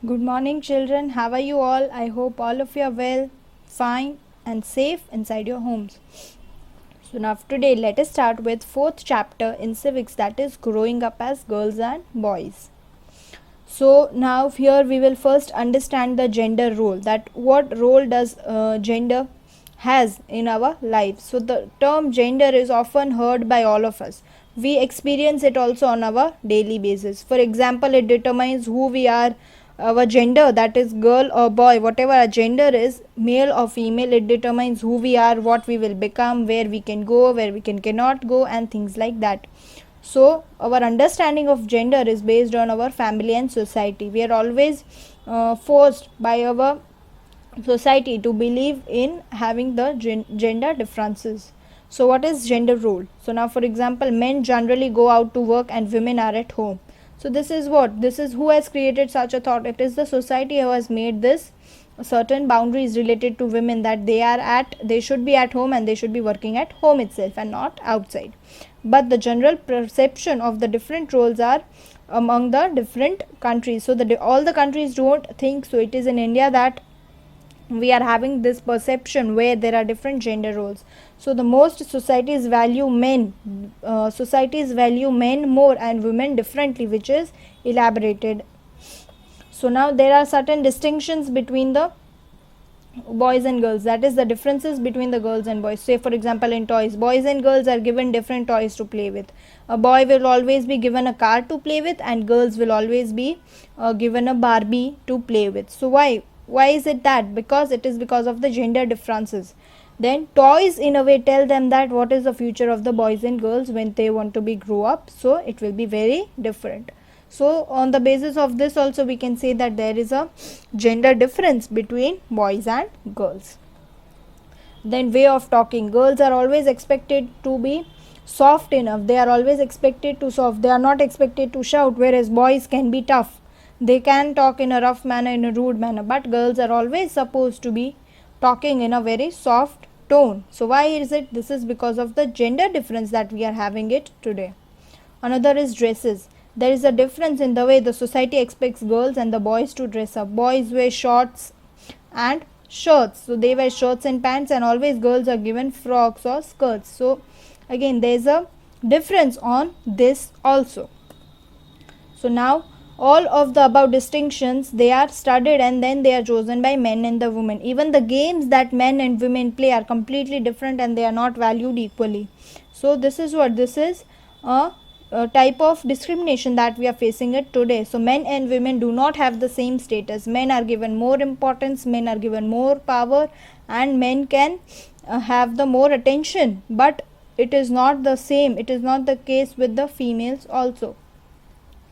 Good morning, children. How are you all? I hope all of you are well, fine, and safe inside your homes. So, now today, let us start with fourth chapter in civics, that is growing up as girls and boys. So, now here we will first understand the gender role, that what role does gender has in our life. So, the term gender is often heard by all of us. We experience it also on our daily basis. For example, it determines who we are, our gender, that is girl or boy, whatever our gender is, male or female, it determines who we are, what we will become, where we can go, where we cannot go, and things like that. So, our understanding of gender is based on our family and society. We are always forced by our society to believe in having the gender differences. So, what is gender role? So, now for example, men generally go out to work and women are at home. So, this is what? This is who has created such a thought. It is the society who has made this certain boundaries related to women, that they should be at home and they should be working at home itself and not outside. But the general perception of the different roles are among the different countries. So, all the countries don't think so. It is in India that we are having this perception where there are different gender roles. So the most societies value men more and women differently, which is elaborated. So now there are certain distinctions between the boys and girls, that is the differences between the girls and boys. Say for example, in toys, boys and girls are given different toys to play with. A boy will always be given a car to play with, and girls will always be given a Barbie to play with. So why is it that? Because it is because of the gender differences. Then toys in a way tell them that what is the future of the boys and girls when they want to be grow up, so it will be very different. So on the basis of this also we can say that there is a gender difference between boys and girls. Then way of talking, girls are always expected to be soft enough, they are always expected to soft, they are not expected to shout, whereas boys can be tough, they can talk in a rough manner, in a rude manner, but girls are always supposed to be talking in a very soft tone. So why is it? This is because of the gender difference that we are having it today. Another is dresses. There is a difference in the way the society expects girls and the boys to dress up. Boys wear shorts and shirts, so they wear shirts and pants, and always girls are given frocks or skirts. So again there is a difference on this also. So now all of the above distinctions, they are studied and then they are chosen by men and the women. Even the games that men and women play are completely different and they are not valued equally. So this is a type of discrimination that we are facing it today. So men and women do not have the same status. Men are given more importance, men are given more power, and men can have the more attention, but it is not the same, it is not the case with the females also.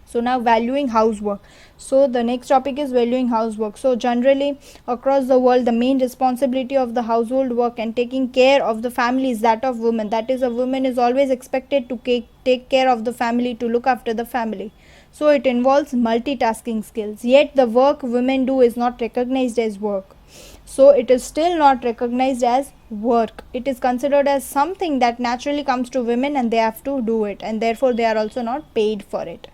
So now valuing housework. So the next topic is valuing housework. So generally across the world, the main responsibility of the household work and taking care of the family is that of women. That is, a woman is always expected to take care of the family, to look after the family. So it involves multitasking skills. Yet the work women do is not recognized as work. So it is still not recognized as work. It is considered as something that naturally comes to women and they have to do it, and therefore they are also not paid for it.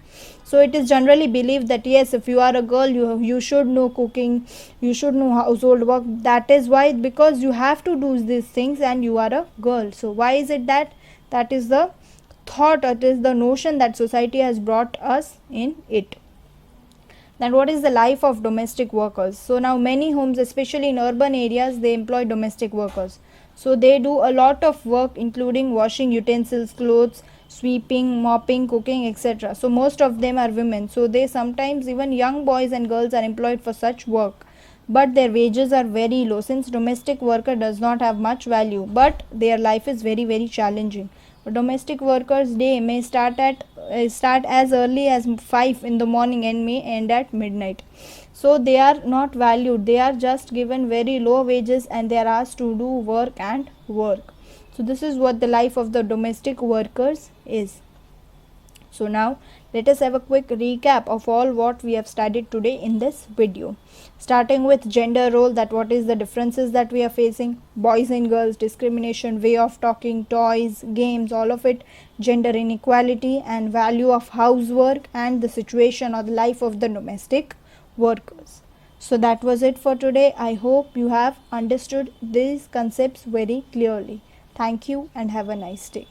So it is generally believed that yes, if you are a girl, you should know cooking, you should know household work. That is why, because you have to do these things and you are a girl. So why is it that? That is the thought, it is the notion that society has brought us in it. Then what is the life of domestic workers? So now many homes, especially in urban areas, they employ domestic workers. So they do a lot of work, including washing utensils, clothes, sweeping, mopping, cooking, etc. So most of them are women. So they sometimes, even young boys and girls are employed for such work, but their wages are very low, since domestic worker does not have much value, but their life is very challenging. A domestic worker's day may start as early as 5 in the morning and may end at midnight. So they are not valued, they are just given very low wages and they are asked to do work and work. So this is what the life of the domestic workers is. So now let us have a quick recap of all what we have studied today in this video. Starting with gender role, that what is the differences that we are facing, boys and girls, discrimination, way of talking, toys, games, all of it, gender inequality and value of housework, and the situation or the life of the domestic workers. So that was it for today. I hope you have understood these concepts very clearly. Thank you and have a nice day.